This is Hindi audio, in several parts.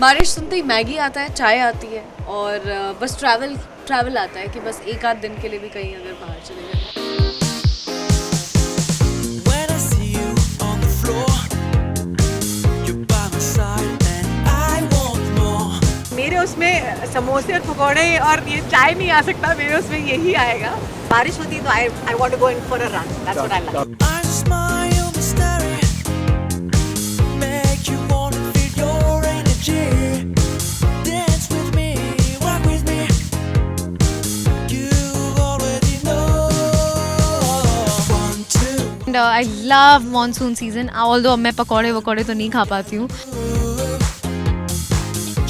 बारिश सुनते ही मैगी आता है, चाय आती है और बस ट्रैवल आता है कि बस एक आध दिन के लिए भी कहीं अगर बाहर चले जाए। When I see you on the floor, you're by my side and I want more. मेरे उसमें समोसे और पकौड़े और ये चाय नहीं आ सकता, मेरे उसमें यही आएगा। बारिश होती है तो I want to go in for a run, that's what I like. I smile the starry, make you wanna feel your energy. Dance with me, walk with me. You already know. 1, 2. And I love monsoon season. Although मैं पकौड़े वकौड़े तो नहीं खा पाती हूँ।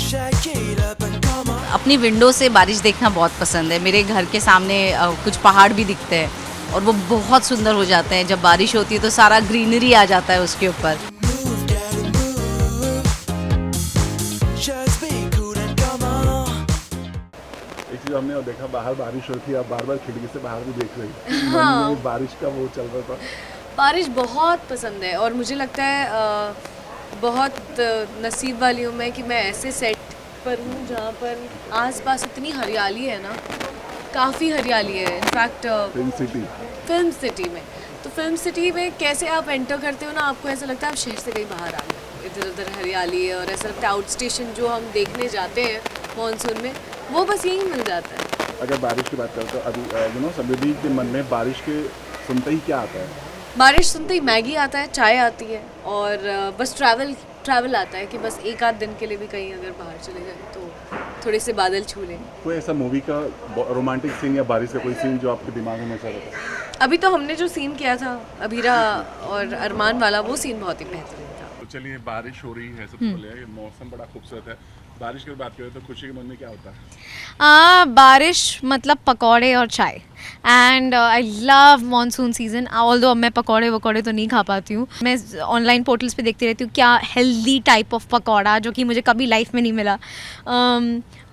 Shake it up and come on. अपनी विंडो से बारिश देखना बहुत पसंद है। मेरे घर के सामने कुछ पहाड़ भी दिखते हैं और वो बहुत सुंदर हो जाते हैं। जब बारिश होती है तो सारा ग्रीनरी आ जाता है उसके ऊपर। Move, gotta move. Just be cool and come on. एक चीज हमने और देखा, बाहर बारिश होती है, आप बार बार खिड़की से बाहर भी देख रही हैं। मन में बारिश का वो चल रहा था। बारिश बहुत पसंद है और मुझे लगता है बहुत नसीब वाली हूँ मैं कि मैं ऐसे सेट पर हूँ जहाँ पर आसपास इतनी हरियाली है ना, काफ़ी हरियाली है। इनफैक्ट फिल्म सिटी में, तो फिल्म सिटी में कैसे आप एंटर करते हो ना, आपको ऐसा लगता है आप शहर से कहीं बाहर आ गए। इधर उधर हरियाली है और ऐसा लगता है आउट स्टेशन जो हम देखने जाते हैं मॉनसून में, वो बस यहीं मिल जाता है। अगर बारिश की बात करें तो अभी समृद्धि के मन में बारिश के सुनते ही क्या आता है? बारिश सुनते ही मैगी आता है, चाय आती है और बस ट्रैवल आता है कि बस एक आध दिन के लिए भी कहीं अगर बाहर चले जाए तो थोड़े से बादल छू लें। कोई ऐसा मूवी का रोमांटिक सीन या बारिश का कोई सीन जो आपके दिमाग में चल रहा था? अभी तो हमने जो सीन किया था अबीरा और अरमान वाला, वो सीन बहुत ही बेहतरीन था। तो चलिए, बारिश हो रही है, सबसे पहले ये मौसम बड़ा खूबसूरत है। बारिश की बात करें तो खुशी के मन में क्या होता है? बारिश मतलब पकौड़े और चाय। And I love monsoon season. Although मैं पकौड़े वकौड़े तो नहीं खा पाती हूँ। मैं ऑनलाइन पोर्टल्स पे देखती रहती हूँ क्या हेल्दी टाइप ऑफ पकौड़ा, जो कि मुझे कभी लाइफ में नहीं मिला।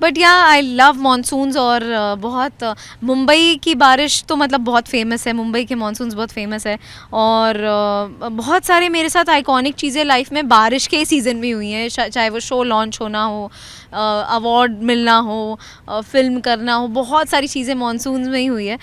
बट या आई लव मॉनसून्स और बहुत मुंबई की बारिश तो मतलब बहुत फेमस है। मुंबई के मॉनसून्स बहुत फेमस है और बहुत सारे मेरे साथ आइकॉनिक चीज़ें लाइफ में बारिश के सीज़न में हुई हैं, चाहे वो शो लॉन्च होना हो, अवार्ड मिलना हो, फिल्म करना हो, बहुत सारी चीज़ें मॉनसून में ही हुई है।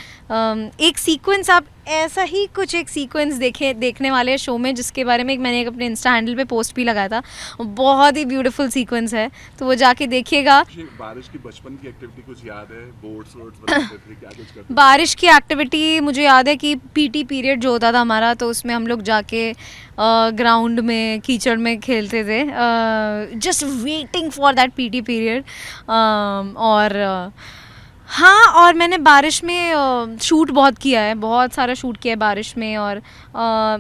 एक सीक्वेंस, आप ऐसा ही कुछ एक सीक्वेंस देखने वाले शो में, जिसके बारे में मैंने एक अपने इंस्टा हैंडल पे पोस्ट भी लगाया था। बहुत ही ब्यूटीफुल सीक्वेंस है, तो वो जाके देखिएगा। बारिश की बचपन की एक्टिविटी कुछ याद है? बोट्स वोट्स बनाते थे, क्या कुछ करते थे? बारिश की एक्टिविटी मुझे याद है कि पीटी पीरियड जो होता था हमारा, तो उसमें हम लोग जाके ग्राउंड में कीचड़ में खेलते थे, just waiting for that PT period. और हाँ, और मैंने बारिश में शूट बहुत किया है, बहुत सारा शूट किया है बारिश में। और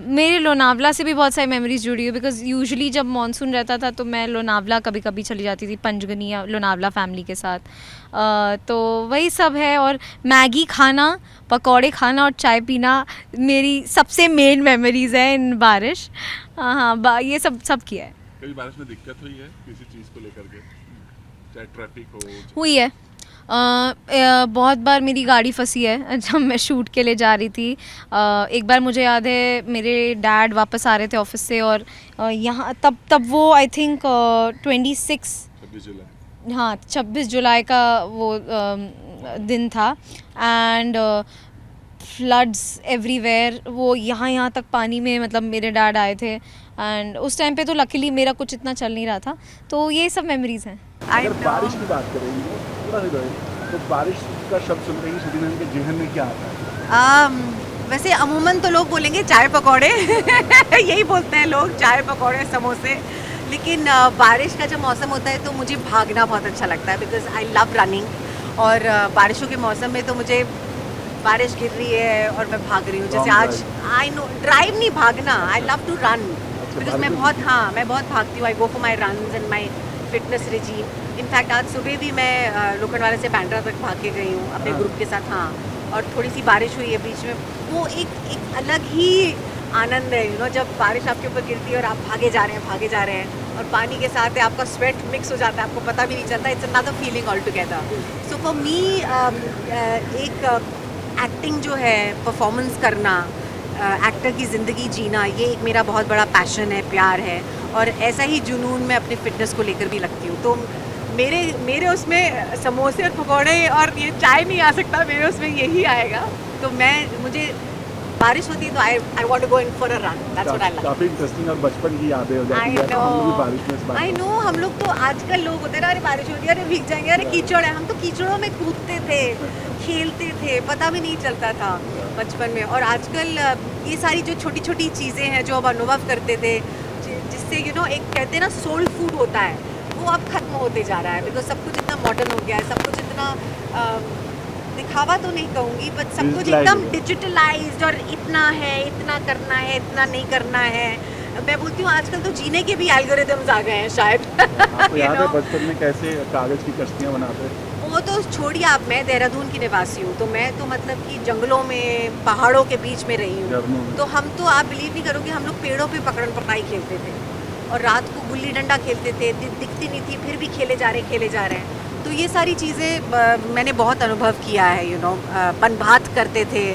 मेरे लोनावला से भी बहुत सारी मेमोरीज जुड़ी है, बिकॉज यूजुअली जब मानसून रहता था तो मैं लोनावला कभी कभी चली जाती थी, पंचगनी या लोनावला फैमिली के साथ। तो वही सब है। और मैगी खाना, पकौड़े खाना और चाय पीना मेरी सबसे मेन मेमोरीज है इन बारिश। हाँ, ये सब किया है। कभी बारिश में दिक्कत हुई है किसी चीज़ को लेकर के, चाहे ट्रैफिक हो? हुई है। बहुत बार मेरी गाड़ी फंसी है जब मैं शूट के लिए जा रही थी। एक बार मुझे याद है, मेरे डैड वापस आ रहे थे ऑफिस से और यहाँ तब वो आई थिंक 26 जुलाई, हाँ 26 जुलाई का वो दिन था। एंड फ्लड्स एवरीवेयर, वो यहाँ तक पानी में, मतलब मेरे डैड आए थे। एंड उस टाइम पे तो लकीली मेरा कुछ इतना चल नहीं रहा था। तो ये सब मेमोरीज हैं। अगर बारिश की बात करेंगे तो बारिश का शब्द सुनते ही सुधीर के जेहन में क्या आता है? वैसे अमूमन तो लोग बोलेंगे चाय पकौड़े यही बोलते हैं लोग, चाय पकौड़े समोसे। लेकिन बारिश का जब मौसम होता है तो मुझे भागना बहुत अच्छा लगता है, बिकॉज आई लव रनिंग। और बारिशों के मौसम में तो मुझे बारिश गिर रही है और मैं भाग रही हूँ, जैसे आज आई नो ड्राइव नहीं, भागना। I love to run because मैं बहुत भागती हूँ। I go for my run and my fitness regime. In fact आज सुबह भी मैं लोखंडवाला से बैंड्रा तक भाग के गई हूँ अपने ग्रुप के साथ। हाँ, और थोड़ी सी बारिश हुई है बीच में, वो एक अलग ही आनंद है, यू नो, जब बारिश आपके ऊपर गिरती है और आप भागे जा रहे हैं और पानी के साथ आपका स्वेट मिक्स हो जाता है, आपको पता भी नहीं चलता। It's another feeling all together. So for me एक एक्टिंग जो है, परफॉर्मेंस करना, एक्टर की ज़िंदगी जीना ये एक मेरा बहुत बड़ा पैशन है, प्यार है, और ऐसा ही जुनून मैं अपने फिटनेस को लेकर भी लगती हूँ। तो मेरे उसमें समोसे और पकौड़े और ये चाय नहीं आ सकता, मेरे उसमें यही आएगा। तो मुझे बारिश होती है तो I want to go in for a run, that's what I like. काफी इंटरेस्टिंग और बचपन की यादें हो जाती I है तो हम लोग भी know. बारिश में इस बार आई नो, हम लोग तो आजकल लोग होते हैं ना, अरे बारिश हो रही है, अरे भीग जाएंगे, अरे कीचड़ है। हम तो कीचड़ों में कूदते थे, खेलते थे, पता भी नहीं चलता था बचपन में। और आजकल ये सारी जो छोटी छोटी चीज़ें हैं जो हम अनुभव करते थे, जिससे एक कहते हैं ना सोल फूड होता है, वो अब खत्म होते जा रहा है। बिकॉज सब कुछ इतना मॉडर्न हो गया है, सब कुछ इतना दिखावा तो नहीं कहूँगी, बट सब कुछ Digitalized एकदम हो गया। डिजिटलाइज्ड, और इतना है, इतना करना है, इतना नहीं करना है। मैं बोलती हूँ आजकल तो जीने के भी एल्गोरिदम्स आ गए हैं शायद। आपको You याद है know? बचपन में कैसे कागज की कश्तियाँ बनाते? वो तो छोड़िए आप, मैं देहरादून की निवासी हूँ, तो मैं तो मतलब कि जंगलों में, पहाड़ों के बीच में रही हूँ। झरनों में। तो हम तो, आप बिलीव नहीं करोगे, हम लोग पेड़ों पे पकड़न पकड़ाई खेलते थे, और रात को गुल्ली डंडा खेलते थे, दिखती नहीं थी फिर भी खेले जा रहे हैं। तो ये सारी चीज़ें मैंने बहुत अनुभव किया है। बन भात करते थे,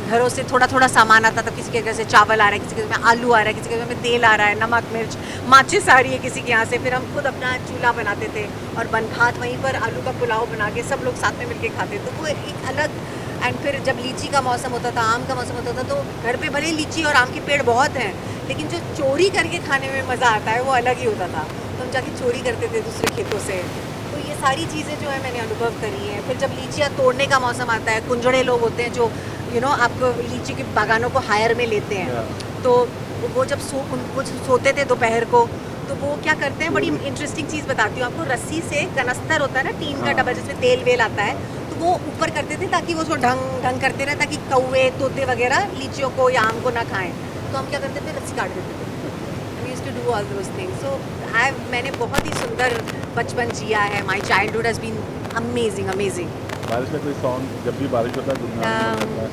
घरों से थोड़ा थोड़ा सामान आता था, किसी के घर से चावल आ रहा है, किसी के घर में आलू आ रहा है, किसी के घर में तेल आ रहा है, नमक मिर्च माचिस आ रही है किसी के यहाँ से, फिर हम खुद अपना चूल्हा बनाते थे और बन भात वहीं पर आलू का पुलाव बना के सब लोग साथ में मिलके खाते। तो वो एक अलग। एंड फिर जब लीची का मौसम होता था, आम का मौसम होता था, तो घर पे भले लीची और आम के पेड़ बहुत हैं, लेकिन जो चोरी करके खाने में मज़ा आता है वो अलग ही होता था। तो हम जाके चोरी करते थे दूसरे खेतों से। तो ये सारी चीज़ें जो है मैंने अनुभव करी हैं। फिर जब लीचियाँ तोड़ने का मौसम आता है, कुंजड़े लोग होते हैं जो आपको लीची के बागानों को हायर में लेते हैं, तो वो जब उनको सोते थे दोपहर को, तो वो क्या करते हैं, बड़ी इंटरेस्टिंग चीज़ बताती हूँ आपको। रस्सी से कनस्तर होता है ना, टीन का डब्बा जिसमें तेल वेल आता है, तो वो ऊपर करते थे ताकि वो उसको ढंग करते रहे, ताकि कौवे तोते वगैरह लीचियों को या आम को ना खाएं। तो हम क्या करते थे, रस्सी काट देते थे। We used to do all those things. So मैंने बहुत ही सुंदर बचपन जिया है। My childhood has been amazing. बारिश का कोई सॉन्ग जब भी बारिश होता है गुनगुनाने मन करता है?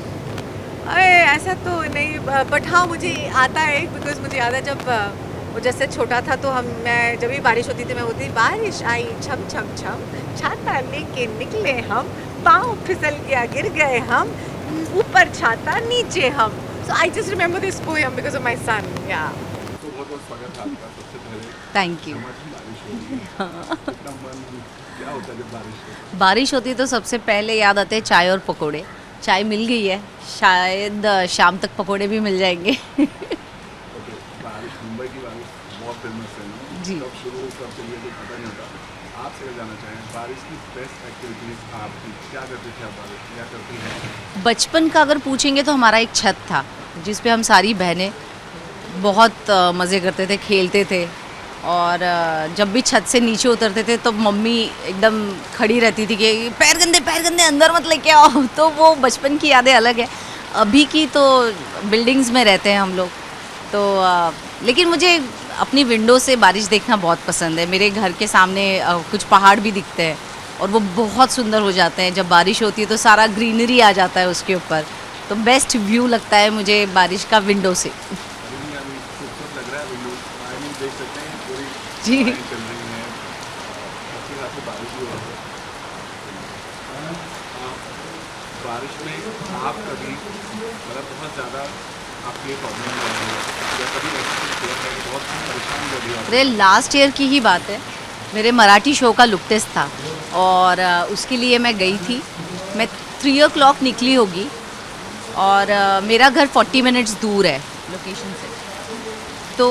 अरे ऐसा तो नहीं, बट हाँ मुझे आता है, बिकॉज मुझे याद है जब वो जैसे छोटा था तो मैं जब भी बारिश होती थी मैं बोलती थी, बारिश आई छम छम छम, छाता लेके निकले हम, पाँव फिसल गया गिर गए हम, ऊपर छाता नीचे हम। So I just remember this poem because of my son. या तो बहुत स्वागत है आपका सबसे पहले। Thank you. बारिश हो रही है, कितना मन, क्या होता है जब बारिश होती बारिश होती है तो सबसे पहले याद आते हैं चाय और पकोड़े। चाय मिल गई है, शायद शाम तक पकोड़े भी मिल जाएंगे। है? ओके, बारिश, मुंबई की बारिश बहुत फेमस है ना? जी। कब शुरू कब चलिए तो पता नहीं होता। आपसे क्या जानना चाहें, बारिश की बेस्ट एक्टिविटीज़ आपकी क्या करते थे आप, बारिश क्या करती हैं? बचपन का अगर पूछेंगे तो हमारा एक छत था जिस पे हम सारी बहनें बहुत मज़े करते थे, खेलते थे। और जब भी छत से नीचे उतरते थे तो मम्मी एकदम खड़ी रहती थी कि पैर गंदे अंदर मत लेके आओ। तो वो बचपन की यादें अलग है। अभी की तो बिल्डिंग्स में रहते हैं हम लोग, तो लेकिन मुझे अपनी विंडो से बारिश देखना बहुत पसंद है। मेरे घर के सामने कुछ पहाड़ भी दिखते हैं और वो बहुत सुंदर हो जाते हैं। जब बारिश होती है तो सारा ग्रीनरी आ जाता है उसके ऊपर, तो बेस्ट व्यू लगता है मुझे बारिश का विंडो से। अभी खूबसूरत लग रहा है विंडो, बाहर में देख सकते हैं पूरी जी। हवाएं चल रही हैं, अच्छी खासी बारिश भी हो रही है। बारिश में आप कभी मतलब बहुत ज़्यादा आपकी प्रॉब्लम आ रही है या कभी ऐसा किया है कि बहुत परेशान कर दिया? अरे लास्ट ईयर की ही बात है, मेरे मराठी शो का लुक टेस्ट था और उसके लिए मैं गई थी। मैं 3 o'clock निकली होगी और मेरा घर 40 मिनट्स दूर है लोकेशन से, तो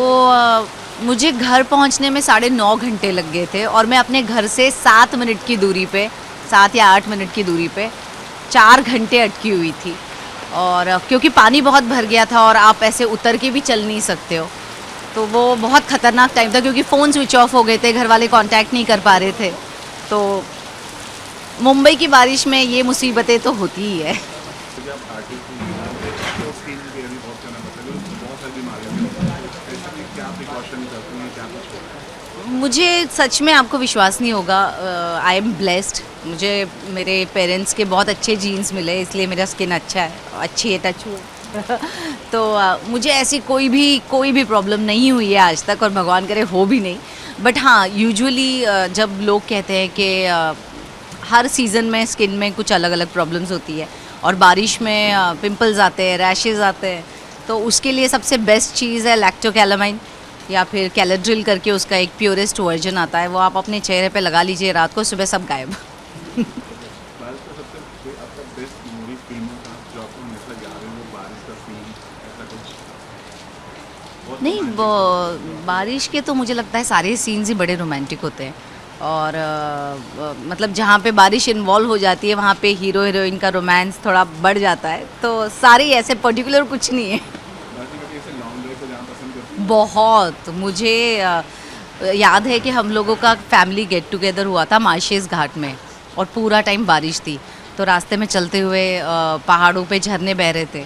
मुझे घर पहुंचने में 9.5 घंटे लग गए थे और मैं अपने घर से 7 मिनट की दूरी पे, 7 या 8 मिनट की दूरी पे 4 घंटे अटकी हुई थी। और क्योंकि पानी बहुत भर गया था और आप ऐसे उतर के भी चल नहीं सकते हो, तो वो बहुत ख़तरनाक टाइम था क्योंकि फ़ोन स्विच ऑफ हो गए थे, घर वाले कांटेक्ट नहीं कर पा रहे थे। तो मुंबई की बारिश में ये मुसीबतें तो होती ही है। जब आप पार्टी की तो स्किन के लिए बहुत करना पड़ता है, बहुत सारी बीमारियाँ भी होती हैं, तो ऐसे में क्या प्रिकॉशन करती हैं, क्या कुछ होता है? मुझे सच में आपको विश्वास नहीं होगा, आई एम ब्लेस्ड। मुझे मेरे पेरेंट्स के बहुत अच्छे जीन्स मिले, इसलिए मेरा स्किन अच्छा है, अच्छी है, टच हुआ। तो मुझे ऐसी कोई भी प्रॉब्लम नहीं हुई है आज तक और भगवान करे हो भी नहीं। बट हाँ, यूजुअली जब लोग कहते हैं कि हर सीज़न में स्किन में कुछ अलग अलग प्रॉब्लम्स होती है और बारिश में पिंपल्स आते हैं, रैशेज़ आते हैं, तो उसके लिए सबसे बेस्ट चीज़ है लैक्टोकैलामाइन या फिर कैलेड्रिल करके उसका एक प्योरेस्ट वर्जन आता है, वो आप अपने चेहरे पे लगा लीजिए रात को, सुबह सब गायब। बारिश का सबसे आपका बेस्ट मेमोरी फिल्म का जो आपको हमेशा याद है, वो बारिश का सीन ऐसा कुछ? बहुत नहीं romantic बारिश के तो मुझे लगता है सारे सीन्स ही बड़े रोमांटिक होते हैं, और मतलब जहाँ पे बारिश इन्वॉल्व हो जाती है वहाँ पे हीरो हीरोइन का रोमांस थोड़ा बढ़ जाता है, तो सारे ही ऐसे पर्टिकुलर कुछ नहीं है। बारिश में ऐसे लॉन्ग ड्राइव को जाना पसंद करते हैं? बहुत मुझे याद है कि हम लोगों का फैमिली गेट टुगेदर हुआ था मार्शेस घाट में, और पूरा टाइम बारिश थी, तो रास्ते में चलते हुए पहाड़ों पे झरने बह रहे थे,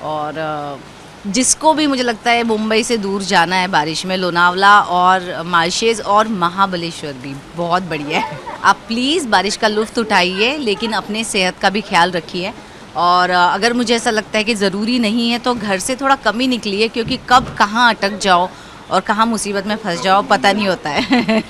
और जिसको भी मुझे लगता है मुंबई से दूर जाना है बारिश में, लोनावला और मार्शेस और महाबलेश्वर भी बहुत बढ़िया है। आप प्लीज़ बारिश का लुत्फ़ उठाइए, लेकिन अपने सेहत का भी ख्याल रखिए, और अगर मुझे ऐसा लगता है कि ज़रूरी नहीं है तो घर से थोड़ा कम ही निकलिए, क्योंकि कब कहाँ अटक जाओ और कहाँ मुसीबत में फंस जाओ पता नहीं होता है।